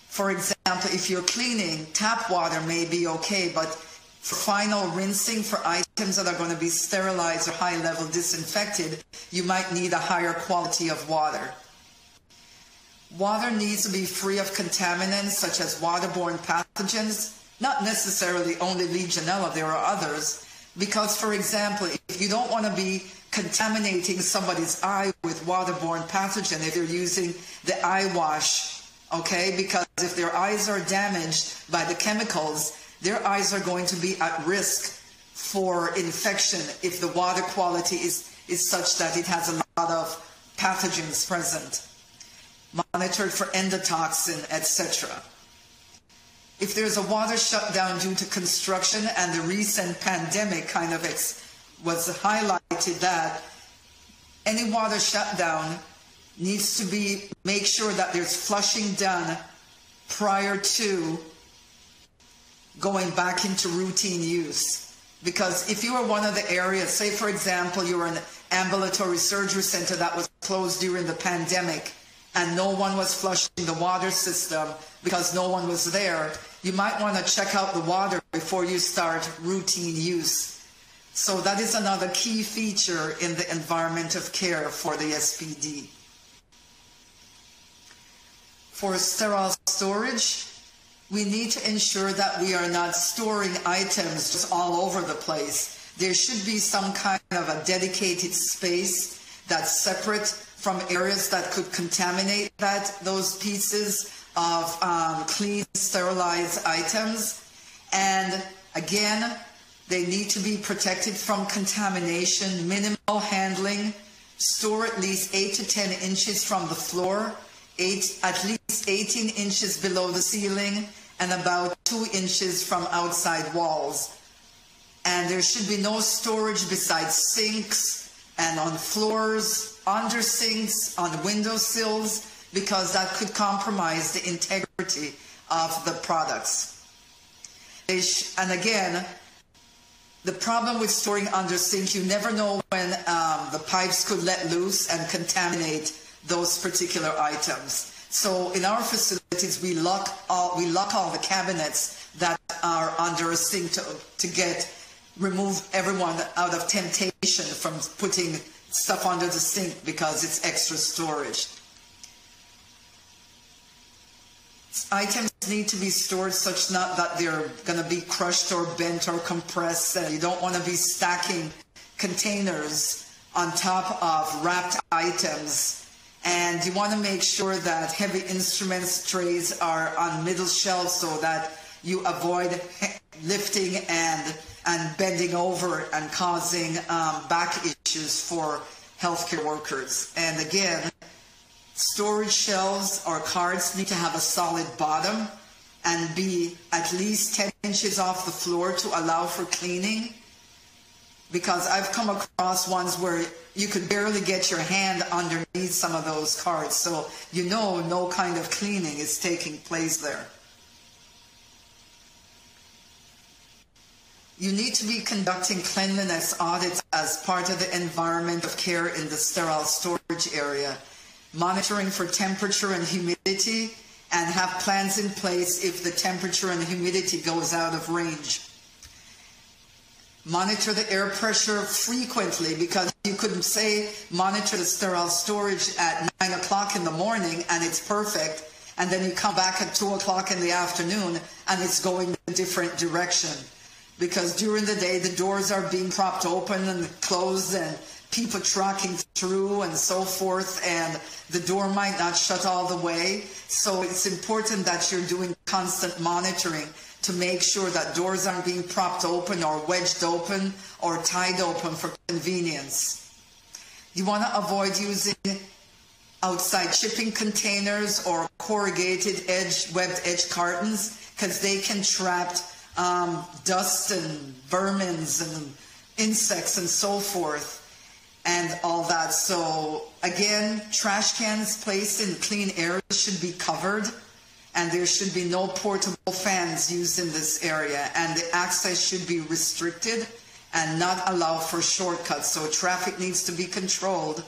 For example, if you're cleaning, tap water may be okay, but for final rinsing for items that are going to be sterilized or high-level disinfected, you might need a higher quality of water. Water needs to be free of contaminants such as waterborne pathogens, not necessarily only Legionella, there are others, because, for example, if you don't want to be contaminating somebody's eye with waterborne pathogen, if you're using the eye wash, okay, because if their eyes are damaged by the chemicals, their eyes are going to be at risk for infection if the water quality is such that it has a lot of pathogens present. Monitored for endotoxin, etc. if there's a water shutdown due to construction, and the recent pandemic kind of was highlighted that any water shutdown needs to be, make sure that there's flushing done prior to going back into routine use. Because if you are one of the areas, say for example, you're an ambulatory surgery center that was closed during the pandemic and no one was flushing the water system because no one was there, you might want to check out the water before you start routine use. So that is another key feature in the environment of care for the SPD. For sterile storage, we need to ensure that we are not storing items just all over the place. There should be some kind of a dedicated space that's separate from areas that could contaminate those pieces of clean, sterilized items. And again, they need to be protected from contamination, minimal handling, store at least 8 to 10 inches from the floor, at least 18 inches below the ceiling, and about 2 inches from outside walls. And there should be no storage besides sinks and on floors, under sinks, on windowsills, because that could compromise the integrity of the products. And again, the problem with storing under sink, you never know when the pipes could let loose and contaminate those particular items. So in our facilities, we lock all the cabinets that are under a sink to remove everyone out of temptation from putting stuff under the sink because it's extra storage. Items need to be stored such not that they're going to be crushed or bent or compressed. And you don't want to be stacking containers on top of wrapped items. And you want to make sure that heavy instruments trays are on middle shelves so that you avoid lifting and bending over and causing back issues for healthcare workers. And again, storage shelves or carts need to have a solid bottom and be at least 10 inches off the floor to allow for cleaning. Because I've come across ones where you could barely get your hand underneath some of those carts. So you know no kind of cleaning is taking place there. You need to be conducting cleanliness audits as part of the environment of care in the sterile storage area, monitoring for temperature and humidity, and have plans in place if the temperature and humidity goes out of range. Monitor the air pressure frequently, because you couldn't say monitor the sterile storage at 9 o'clock in the morning and it's perfect, and then you come back at 2 o'clock in the afternoon and it's going a different direction. Because during the day the doors are being propped open and closed and people tracking through and so forth, and the door might not shut all the way. So it's important that you're doing constant monitoring to make sure that doors aren't being propped open or wedged open or tied open for convenience. You want to avoid using outside shipping containers or corrugated webbed edge cartons, because they can trap dust and vermins and insects and so forth and all that. So again, trash cans placed in clean areas should be covered, and there should be no portable fans used in this area, and the access should be restricted and not allow for shortcuts. So traffic needs to be controlled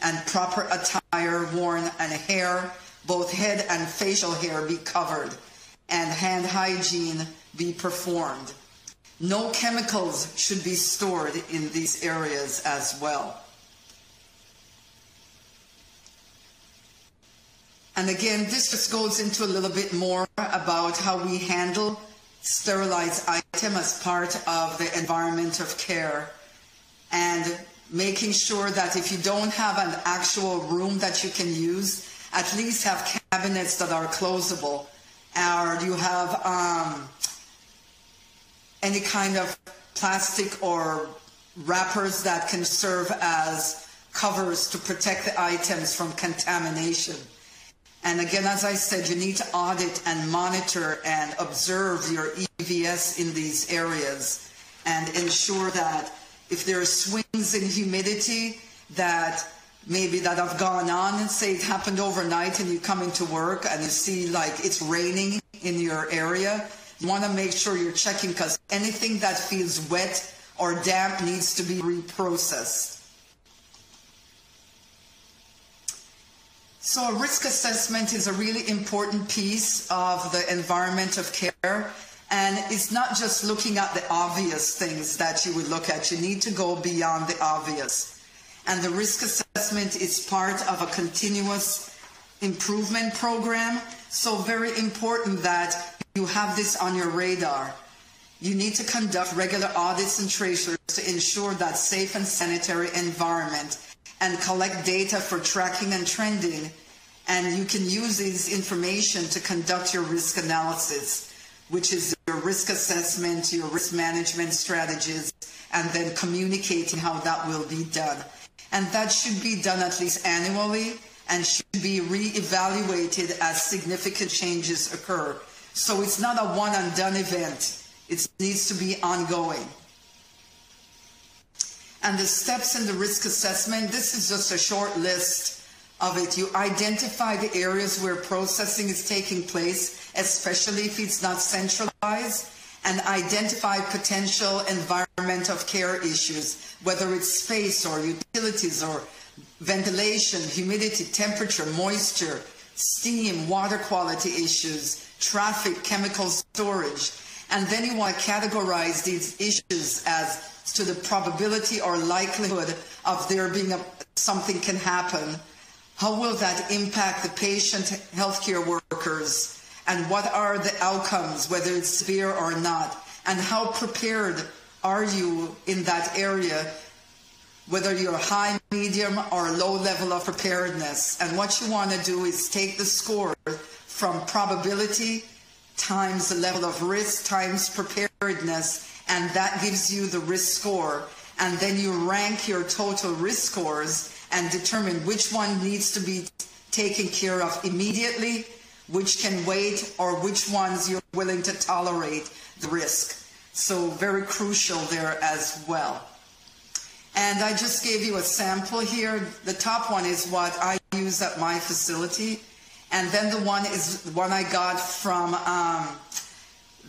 and proper attire worn, and hair, both head and facial hair, be covered, and hand hygiene be performed. No chemicals should be stored in these areas as well. And again, this just goes into a little bit more about how we handle sterilized item as part of the environment of care, and making sure that if you don't have an actual room that you can use, at least have cabinets that are closable, or you have any kind of plastic or wrappers that can serve as covers to protect the items from contamination. And again, as I said, you need to audit and monitor and observe your EVS in these areas and ensure that if there are swings in humidity that maybe that have gone on, and say it happened overnight and you come into work and you see like it's raining in your area, you want to make sure you're checking, because anything that feels wet or damp needs to be reprocessed. So a risk assessment is a really important piece of the environment of care, and it's not just looking at the obvious things that you would look at. You need to go beyond the obvious. And the risk assessment is part of a continuous improvement program, so very important that you have this on your radar. You need to conduct regular audits and tracers to ensure that safe and sanitary environment, and collect data for tracking and trending, and you can use this information to conduct your risk analysis, which is your risk assessment, your risk management strategies, and then communicating how that will be done. And that should be done at least annually and should be re-evaluated as significant changes occur. So it's not a one and done event. It needs to be ongoing. And the steps in the risk assessment, this is just a short list of it. You identify the areas where processing is taking place, especially if it's not centralized, and identify potential environment of care issues, whether it's space or utilities or ventilation, humidity, temperature, moisture, steam, water quality issues, traffic, chemical storage. And then you want to categorize these issues as to the probability or likelihood of there being something can happen. How will that impact the patient, healthcare workers, and what are the outcomes, whether it's severe or not, and how prepared are you in that area, whether you're high, medium, or low level of preparedness. And what you want to do is take the score from probability times the level of risk times preparedness, and that gives you the risk score. And then you rank your total risk scores and determine which one needs to be taken care of immediately, which can wait, or which ones you're willing to tolerate the risk. So very crucial there as well. And I just gave you a sample here. The top one is what I use at my facility. And then the one is the one I got from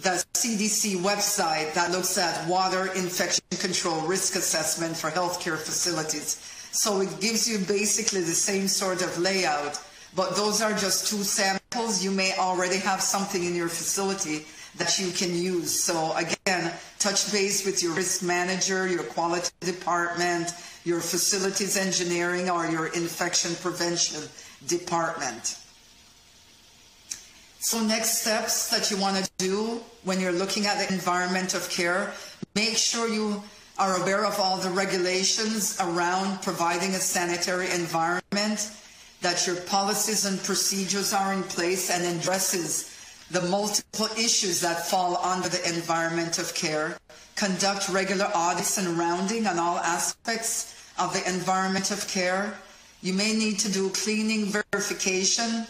the CDC website that looks at water infection control risk assessment for healthcare facilities. So it gives you basically the same sort of layout, but those are just two samples. You may already have something in your facility that you can use. So again, touch base with your risk manager, your quality department, your facilities engineering, or your infection prevention department. So next steps that you want to do when you're looking at the environment of care, make sure you are aware of all the regulations around providing a sanitary environment, that your policies and procedures are in place and addresses the multiple issues that fall under the environment of care. Conduct regular audits and rounding on all aspects of the environment of care. You may need to do cleaning verification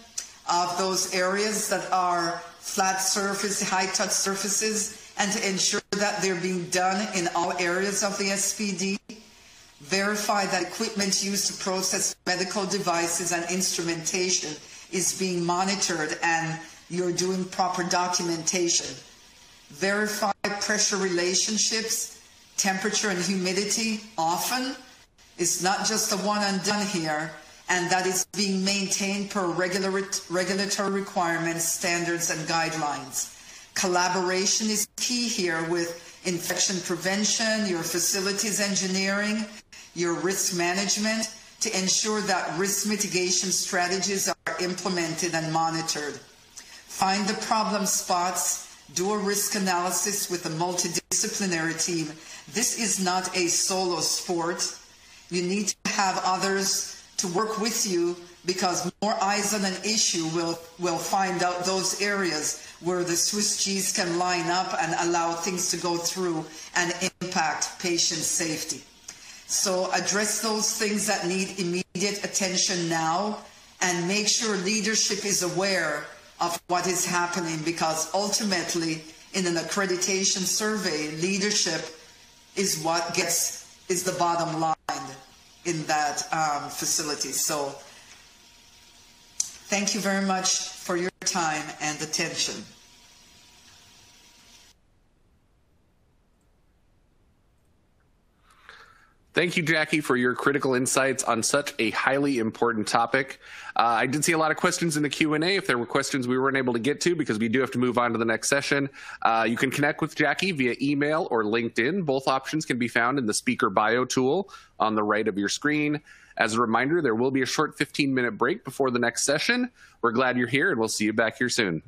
of those areas that are flat surface, high-touch surfaces, and to ensure that they're being done in all areas of the SPD. Verify that equipment used to process medical devices and instrumentation is being monitored and you're doing proper documentation. Verify pressure relationships, temperature and humidity often. It's not just a one and done here, and that is being maintained per regulatory requirements, standards, and guidelines. Collaboration is key here with infection prevention, your facilities engineering, your risk management, to ensure that risk mitigation strategies are implemented and monitored. Find the problem spots, do a risk analysis with a multidisciplinary team. This is not a solo sport. You need to have others to work with you, because more eyes on an issue will find out those areas where the Swiss cheese can line up and allow things to go through and impact patient safety. So address those things that need immediate attention now, and make sure leadership is aware of what is happening, because ultimately in an accreditation survey, leadership is what is the bottom line in that facility. So thank you very much for your time and attention. Thank you, Jackie, for your critical insights on such a highly important topic. I did see a lot of questions in the Q&A. If there were questions we weren't able to get to, because we do have to move on to the next session, you can connect with Jackie via email or LinkedIn. Both options can be found in the speaker bio tool on the right of your screen. As a reminder, there will be a short 15-minute break before the next session. We're glad you're here, and we'll see you back here soon.